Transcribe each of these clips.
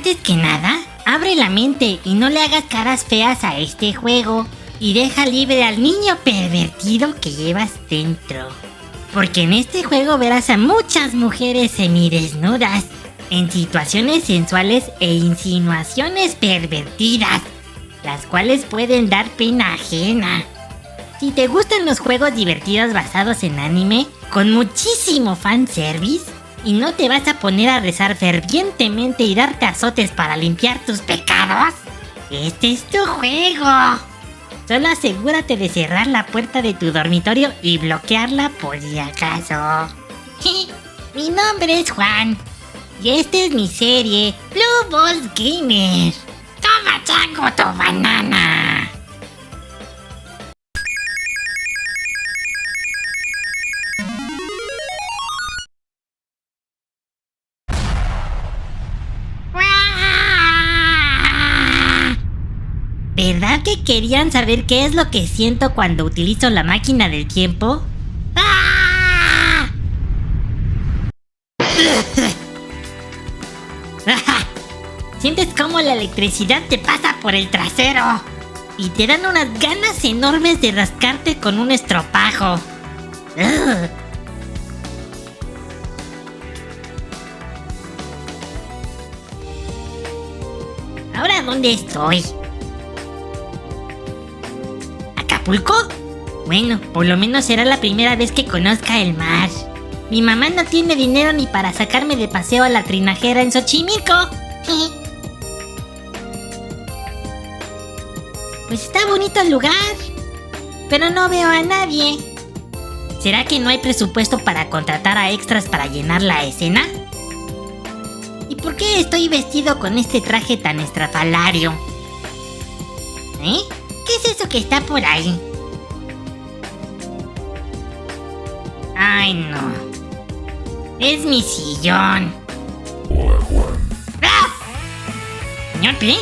Antes que nada, abre la mente y no le hagas caras feas a este juego. Y deja libre al niño pervertido que llevas dentro. Porque en este juego verás a muchas mujeres semidesnudas, en situaciones sensuales e insinuaciones pervertidas, las cuales pueden dar pena ajena. Si te gustan los juegos divertidos basados en anime, con muchísimo fanservice, y no te vas a poner a rezar fervientemente y darte azotes para limpiar tus pecados, este es tu juego. Solo asegúrate de cerrar la puerta de tu dormitorio y bloquearla por si acaso. Mi nombre es Juan y esta es mi serie Blue Balls Gamer. ¡Toma, chango, tu banana! ¿Verdad que querían saber qué es lo que siento cuando utilizo la máquina del tiempo? ¡Ah! Sientes cómo la electricidad te pasa por el trasero y te dan unas ganas enormes de rascarte con un estropajo. ¿Ahora dónde estoy? ¿Acapulco? Bueno, por lo menos será la primera vez que conozca el mar. Mi mamá no tiene dinero ni para sacarme de paseo a la trinajera en Xochimilco. Pues está bonito el lugar, pero no veo a nadie. ¿Será que no hay presupuesto para contratar a extras para llenar la escena? ¿Y por qué estoy vestido con este traje tan estrafalario? ¿Qué es eso que está por ahí? Ay, no. Es mi sillón. Hola, Juan. ¡Ah! ¿Señor P?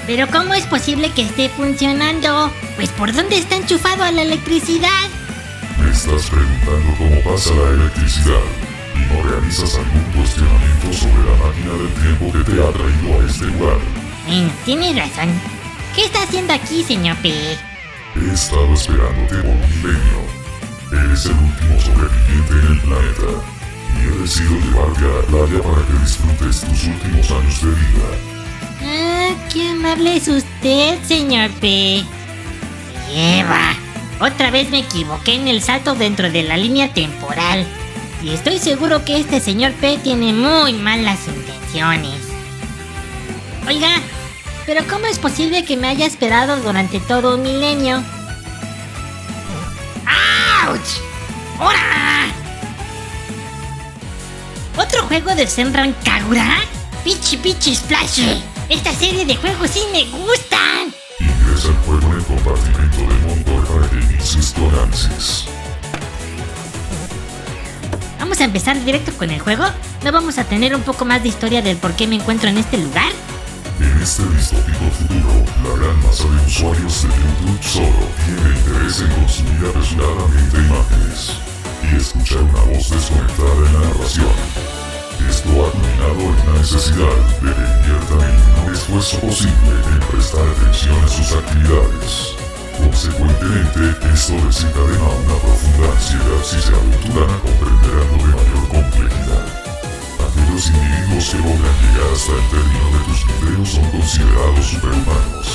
¿Pero cómo es posible que esté funcionando? Pues ¿por dónde está enchufado a la electricidad? Me estás preguntando cómo pasa la electricidad y no realizas algún cuestionamiento sobre la máquina del tiempo que te ha traído a este lugar. Tienes razón. ¿Qué está haciendo aquí, señor P? He estado esperándote por un milenio. Eres el último sobreviviente en el planeta y he decidido llevarte a la playa para que disfrutes tus últimos años de vida. Qué amable es usted, señor P. Lleva. Otra vez me equivoqué en el salto dentro de la línea temporal. Y estoy seguro que este señor P tiene muy malas intenciones. Oiga, ¿pero cómo es posible que me haya esperado durante todo un milenio? ¡Auch! ¡Hora! ¿Otro juego de Senran Kagura? ¡Pichi Splash! ¡Esta serie de juegos sí me gustan! Ingresa el juego en el compartimento de Mongol para que inicies tu análisis. ¿Vamos a empezar directo con el juego? ¿No vamos a tener un poco más de historia del por qué me encuentro en este lugar? En este distópico futuro, la gran masa de usuarios de YouTube solo tiene interés en consumir apresuradamente imágenes y escuchar una voz desconectada en la narración. Esto ha culminado en la necesidad de que inviertan el menor esfuerzo posible en prestar atención a sus actividades. Consecuentemente, esto desencadena una profunda ansiedad si se aventuran a comprender algo de mayor complejidad. Aquellos individuos que logran llegar hasta el término de tus videos son considerados superhumanos,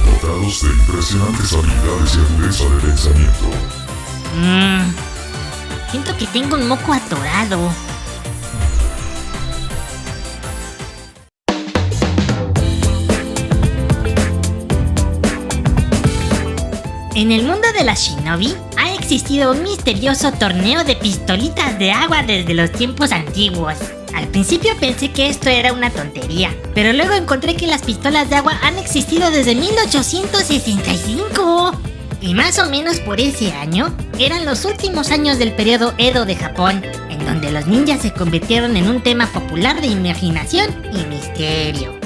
dotados de impresionantes habilidades y agudeza de pensamiento. Siento que tengo un moco atorado. En el mundo de la Shinobi ha existido un misterioso torneo de pistolitas de agua desde los tiempos antiguos. Al principio pensé que esto era una tontería, pero luego encontré que las pistolas de agua han existido desde 1865. Y más o menos por ese año, eran los últimos años del periodo Edo de Japón, en donde los ninjas se convirtieron en un tema popular de imaginación y misterio.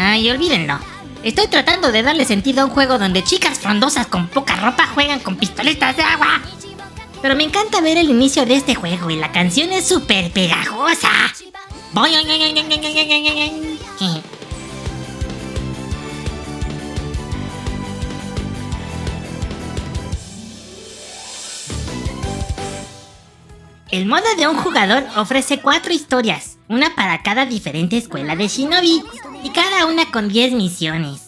Ay, olvídenlo. Estoy tratando de darle sentido a un juego donde chicas frondosas con poca ropa juegan con pistoletas de agua. Pero me encanta ver el inicio de este juego y la canción es súper pegajosa. El modo de un jugador ofrece 4 historias, una para cada diferente escuela de Shinobi, y cada una con 10 misiones.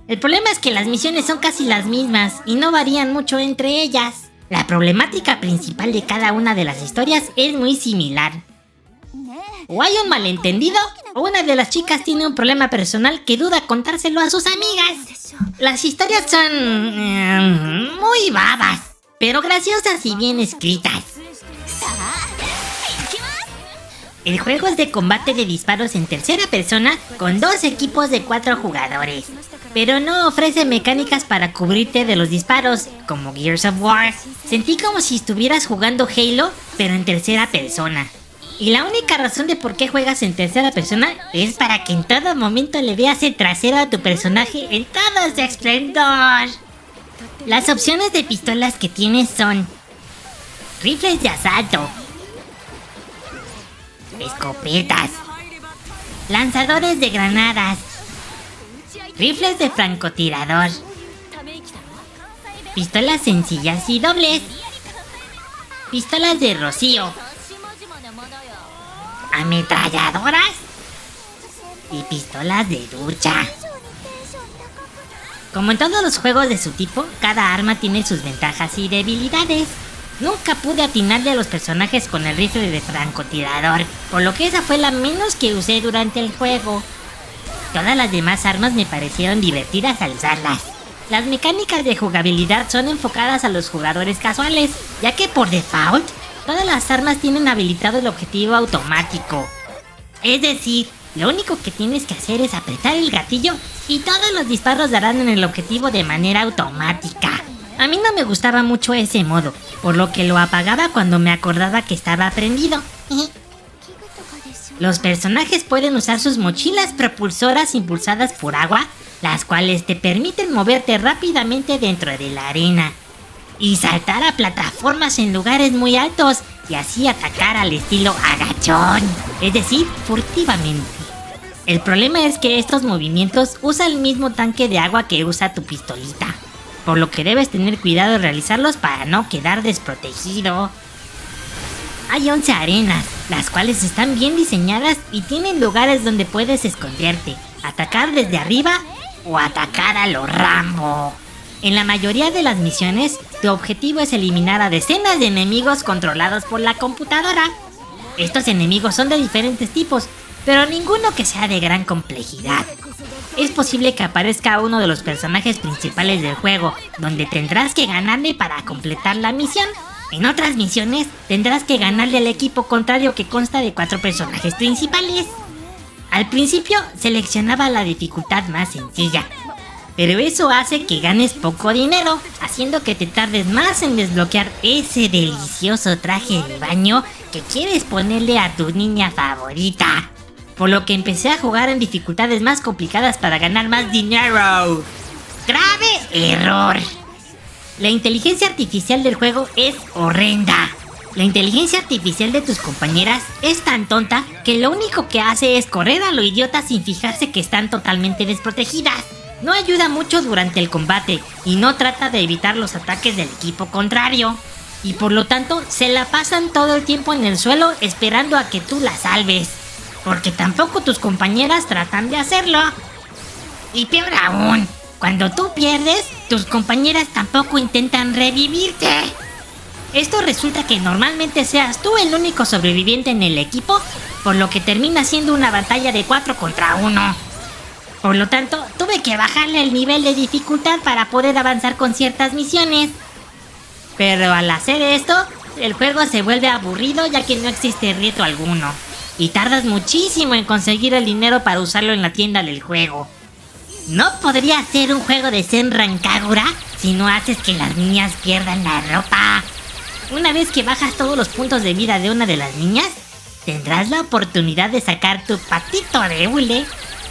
El problema es que las misiones son casi las mismas y no varían mucho entre ellas. La problemática principal de cada una de las historias es muy similar. O hay un malentendido, o una de las chicas tiene un problema personal que duda contárselo a sus amigas. Las historias son muy babas, pero graciosas y bien escritas. El juego es de combate de disparos en tercera persona con 2 equipos de 4 jugadores, pero no ofrece mecánicas para cubrirte de los disparos, como Gears of War. Sentí como si estuvieras jugando Halo, pero en tercera persona. Y la única razón de por qué juegas en tercera persona es para que en todo momento le veas el trasero a tu personaje en todo su esplendor. Las opciones de pistolas que tienes son rifles de asalto, escopetas, lanzadores de granadas, rifles de francotirador, pistolas sencillas y dobles, pistolas de rocío, ametralladoras y pistolas de ducha. Como en todos los juegos de su tipo, cada arma tiene sus ventajas y debilidades. Nunca pude atinarle a los personajes con el rifle de francotirador, por lo que esa fue la menos que usé durante el juego. Todas las demás armas me parecieron divertidas al usarlas. Las mecánicas de jugabilidad son enfocadas a los jugadores casuales, ya que por default, todas las armas tienen habilitado el objetivo automático. Es decir, lo único que tienes que hacer es apretar el gatillo y todos los disparos darán en el objetivo de manera automática. A mí no me gustaba mucho ese modo, por lo que lo apagaba cuando me acordaba que estaba prendido. Los personajes pueden usar sus mochilas propulsoras impulsadas por agua, las cuales te permiten moverte rápidamente dentro de la arena y saltar a plataformas en lugares muy altos y así atacar al estilo agachón, es decir, furtivamente. El problema es que estos movimientos usan el mismo tanque de agua que usa tu pistolita, por lo que debes tener cuidado de realizarlos para no quedar desprotegido. Hay 11 arenas, las cuales están bien diseñadas y tienen lugares donde puedes esconderte, atacar desde arriba o atacar a lo Rambo. En la mayoría de las misiones, tu objetivo es eliminar a decenas de enemigos controlados por la computadora. Estos enemigos son de diferentes tipos, pero ninguno que sea de gran complejidad. Es posible que aparezca uno de los personajes principales del juego, donde tendrás que ganarle para completar la misión. En otras misiones, tendrás que ganarle al equipo contrario que consta de 4 personajes principales. Al principio, seleccionaba la dificultad más sencilla, pero eso hace que ganes poco dinero, haciendo que te tardes más en desbloquear ese delicioso traje de baño que quieres ponerle a tu niña favorita. Por lo que empecé a jugar en dificultades más complicadas para ganar más dinero. ¡Grave error! La inteligencia artificial del juego es horrenda. La inteligencia artificial de tus compañeras es tan tonta que lo único que hace es correr a lo idiota sin fijarse que están totalmente desprotegidas. No ayuda mucho durante el combate y no trata de evitar los ataques del equipo contrario. Y por lo tanto se la pasan todo el tiempo en el suelo esperando a que tú la salves, porque tampoco tus compañeras tratan de hacerlo. Y peor aún, cuando tú pierdes, tus compañeras tampoco intentan revivirte. Esto resulta que normalmente seas tú el único sobreviviente en el equipo, por lo que termina siendo una batalla de 4 contra 1. Por lo tanto, tuve que bajarle el nivel de dificultad para poder avanzar con ciertas misiones. Pero al hacer esto, el juego se vuelve aburrido ya que no existe reto alguno. Y tardas muchísimo en conseguir el dinero para usarlo en la tienda del juego. No podría ser un juego de Senran Kagura si no haces que las niñas pierdan la ropa. Una vez que bajas todos los puntos de vida de una de las niñas, tendrás la oportunidad de sacar tu patito de hule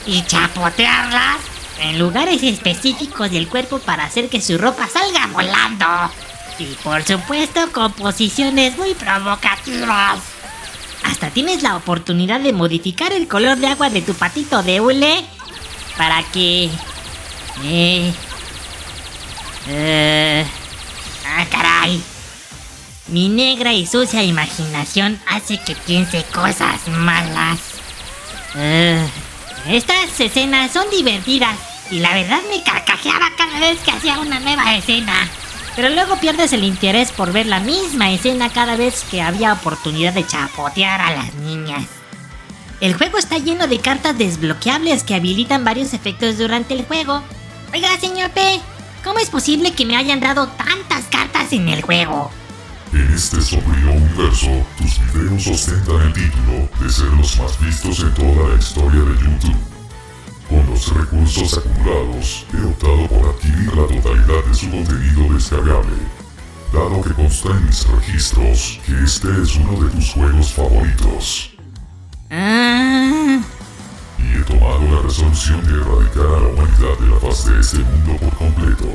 y chapotearlas en lugares específicos del cuerpo para hacer que su ropa salga volando. Y por supuesto con posiciones muy provocativas. Hasta tienes la oportunidad de modificar el color de agua de tu patito de hule para que... caray. Mi negra y sucia imaginación hace que piense cosas malas. Estas escenas son divertidas y la verdad me carcajeaba cada vez que hacía una nueva escena. Pero luego pierdes el interés por ver la misma escena cada vez que había oportunidad de chapotear a las niñas. El juego está lleno de cartas desbloqueables que habilitan varios efectos durante el juego. Oiga, señor P, ¿cómo es posible que me hayan dado tantas cartas en el juego? En este sombrío universo, tus videos ostentan el título de ser los más vistos en toda la historia de YouTube. Con los recursos acumulados, he optado por adquirir la totalidad de su contenido descargable, dado que consta en mis registros que este es uno de tus juegos favoritos. Y he tomado la resolución de erradicar a la humanidad de la faz de este mundo por completo,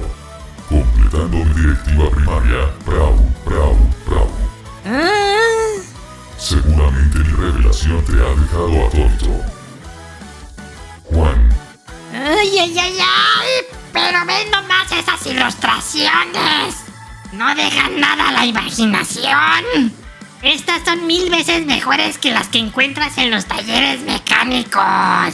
completando mi directiva primaria, Brau. Seguramente mi revelación te ha dejado atónito. Juan. ¡Ay! Pero ven nomás esas ilustraciones. No dejan nada a la imaginación. Estas son 1000 veces mejores que las que encuentras en los talleres mecánicos.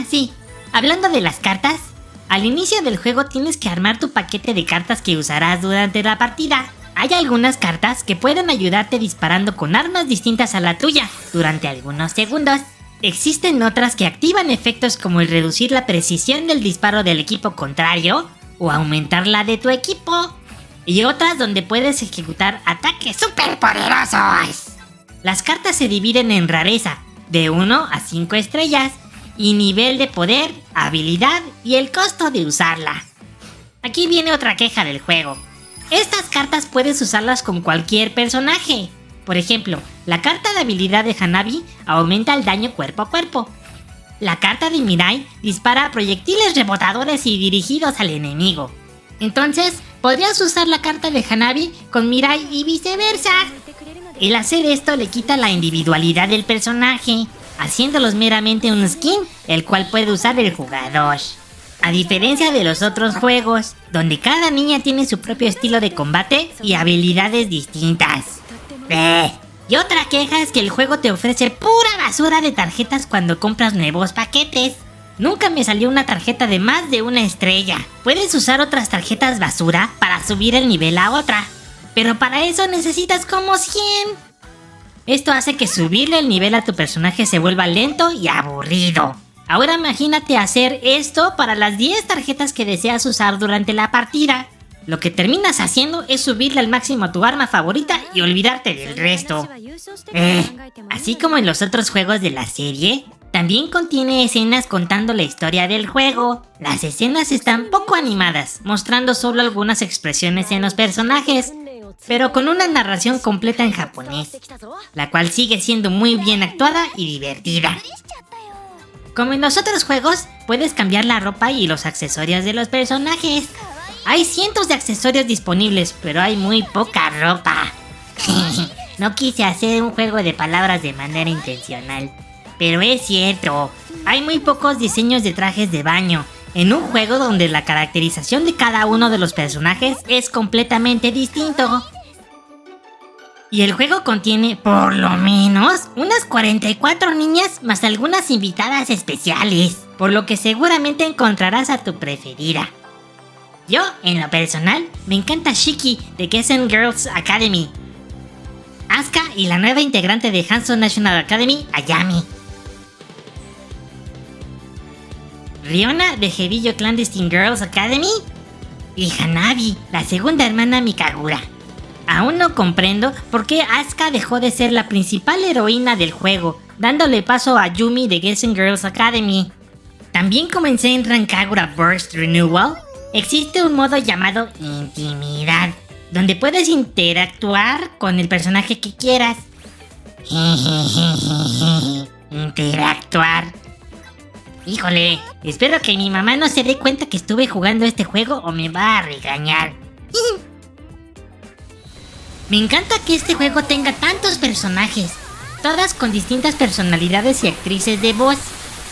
Sí. Hablando de las cartas, al inicio del juego tienes que armar tu paquete de cartas que usarás durante la partida. Hay algunas cartas que pueden ayudarte disparando con armas distintas a la tuya durante algunos segundos. Existen otras que activan efectos como el reducir la precisión del disparo del equipo contrario o aumentar la de tu equipo. Y otras donde puedes ejecutar ataques super poderosos. Las cartas se dividen en rareza, de 1 a 5 estrellas, y nivel de poder, habilidad y el costo de usarla. Aquí viene otra queja del juego. Estas cartas puedes usarlas con cualquier personaje. Por ejemplo, la carta de habilidad de Hanabi aumenta el daño cuerpo a cuerpo. La carta de Mirai dispara proyectiles rebotadores y dirigidos al enemigo. Entonces, podrías usar la carta de Hanabi con Mirai y viceversa. El hacer esto le quita la individualidad del personaje, haciéndolos meramente un skin, el cual puede usar el jugador. A diferencia de los otros juegos, donde cada niña tiene su propio estilo de combate y habilidades distintas. Y otra queja es que el juego te ofrece pura basura de tarjetas cuando compras nuevos paquetes. Nunca me salió una tarjeta de más de 1 estrella. Puedes usar otras tarjetas basura para subir el nivel a otra, pero para eso necesitas como 100. Esto hace que subirle el nivel a tu personaje se vuelva lento y aburrido. Ahora imagínate hacer esto para las 10 tarjetas que deseas usar durante la partida. Lo que terminas haciendo es subirle al máximo a tu arma favorita y olvidarte del resto. Así como en los otros juegos de la serie, también contiene escenas contando la historia del juego. Las escenas están poco animadas, mostrando solo algunas expresiones en los personajes, pero con una narración completa en japonés, la cual sigue siendo muy bien actuada y divertida. Como en los otros juegos, puedes cambiar la ropa y los accesorios de los personajes. Hay cientos de accesorios disponibles, pero hay muy poca ropa. No quise hacer un juego de palabras de manera intencional, pero es cierto, hay muy pocos diseños de trajes de baño, en un juego donde la caracterización de cada uno de los personajes es completamente distinto. Y el juego contiene, por lo menos, unas 44 niñas más algunas invitadas especiales, por lo que seguramente encontrarás a tu preferida. Yo, en lo personal, me encanta Shiki de Gessen Girls Academy, Asuka y la nueva integrante de Hanzo National Academy, Ayami, Riona de Hebiyo Clandestine Girls Academy y Hanabi, la segunda hermana Mikagura. Aún no comprendo por qué Asuka dejó de ser la principal heroína del juego, dándole paso a Yumi de Gessen Girls Academy. También comencé en Rancagura Burst Renewal. Existe un modo llamado Intimidad, donde puedes interactuar con el personaje que quieras. Interactuar. Híjole, espero que mi mamá no se dé cuenta que estuve jugando este juego o me va a regañar. Me encanta que este juego tenga tantos personajes, todas con distintas personalidades y actrices de voz.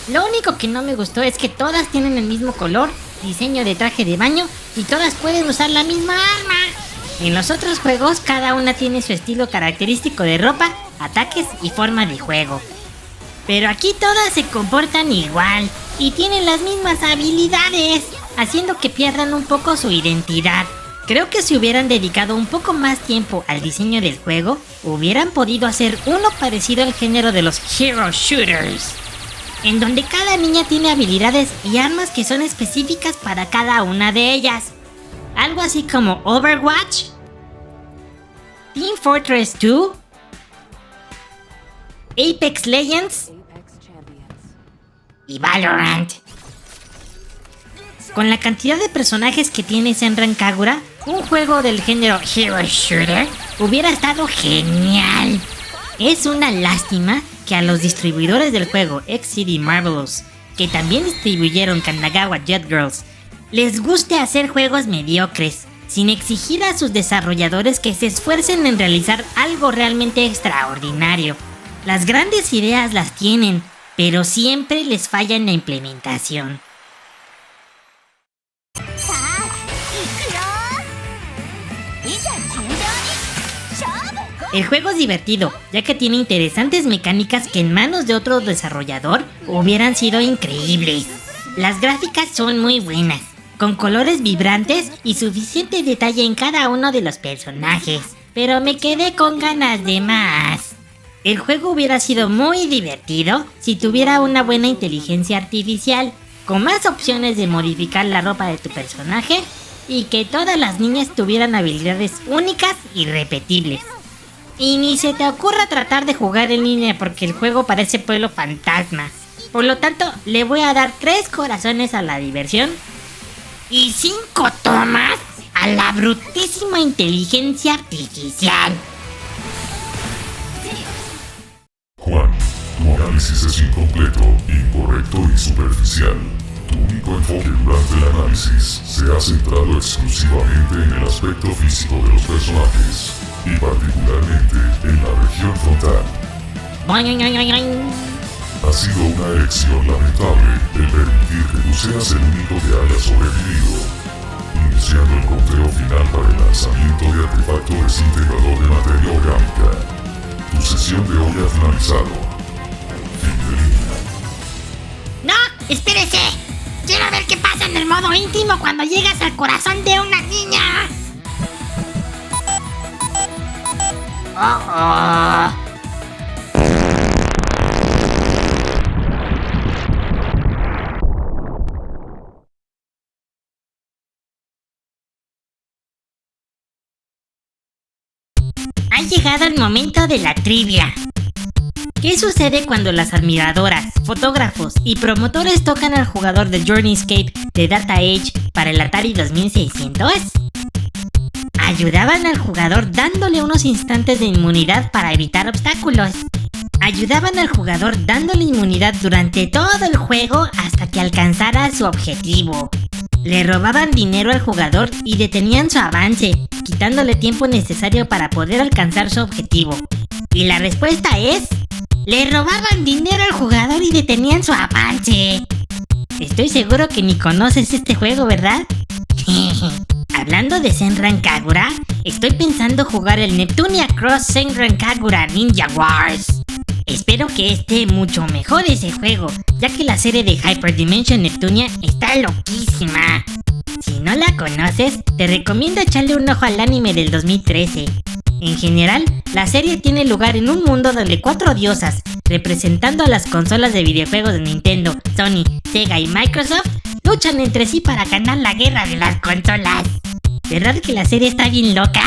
Lo único que no me gustó es que todas tienen el mismo color, diseño de traje de baño y todas pueden usar la misma arma. En los otros juegos cada una tiene su estilo característico de ropa, ataques y forma de juego. Pero aquí todas se comportan igual y tienen las mismas habilidades, haciendo que pierdan un poco su identidad. Creo que si hubieran dedicado un poco más tiempo al diseño del juego, hubieran podido hacer uno parecido al género de los Hero Shooters, en donde cada niña tiene habilidades y armas que son específicas para cada una de ellas. Algo así como Overwatch, Team Fortress 2, Apex Legends y Valorant. Con la cantidad de personajes que tiene Senran Kagura, un juego del género Hero Shooter hubiera estado genial. Es una lástima que a los distribuidores del juego XCD Marvelous, que también distribuyeron Kanagawa Jet Girls, les guste hacer juegos mediocres, sin exigir a sus desarrolladores que se esfuercen en realizar algo realmente extraordinario. Las grandes ideas las tienen, pero siempre les falla en la implementación. El juego es divertido, ya que tiene interesantes mecánicas que en manos de otro desarrollador hubieran sido increíbles. Las gráficas son muy buenas, con colores vibrantes y suficiente detalle en cada uno de los personajes, pero me quedé con ganas de más. El juego hubiera sido muy divertido si tuviera una buena inteligencia artificial, con más opciones de modificar la ropa de tu personaje y que todas las niñas tuvieran habilidades únicas y repetibles. Y ni se te ocurra tratar de jugar en línea porque el juego parece pueblo fantasma. Por lo tanto, le voy a dar 3 corazones a la diversión y 5 tomas a la brutísima inteligencia artificial. Juan, tu análisis es incompleto, incorrecto y superficial. Tu único enfoque durante el análisis se ha centrado exclusivamente en el aspecto físico de los personajes, y particularmente en la región frontal. Ha sido una elección lamentable el permitir que tú seas el único que haya sobrevivido, iniciando el conteo final para el lanzamiento de artefacto desintegrador de materia orgánica. Tu sesión de hoy ha finalizado. Fin de línea. ¡No! ¡Espérese! ¡Quiero ver qué pasa en el modo íntimo cuando llegas al corazón de una niña! ¡Oh! Ha llegado el momento de la trivia. ¿Qué sucede cuando las admiradoras, fotógrafos y promotores tocan al jugador de Journeyscape de Data Age para el Atari 2600? Ayudaban al jugador dándole unos instantes de inmunidad para evitar obstáculos. Ayudaban al jugador dándole inmunidad durante todo el juego hasta que alcanzara su objetivo. Le robaban dinero al jugador y detenían su avance, quitándole tiempo necesario para poder alcanzar su objetivo. Y la respuesta es: le robaban dinero al jugador y detenían su avance. Estoy seguro que ni conoces este juego, ¿verdad? Hablando de Senran Kagura, estoy pensando jugar el Neptunia Cross Senran Kagura Ninja Wars. Espero que esté mucho mejor ese juego, ya que la serie de Hyper Dimension Neptunia está loquísima. Si no la conoces, te recomiendo echarle un ojo al anime del 2013. En general, la serie tiene lugar en un mundo donde 4 diosas, representando a las consolas de videojuegos de Nintendo, Sony, Sega y Microsoft, luchan entre sí para ganar la guerra de las consolas. ¿Verdad que la serie está bien loca?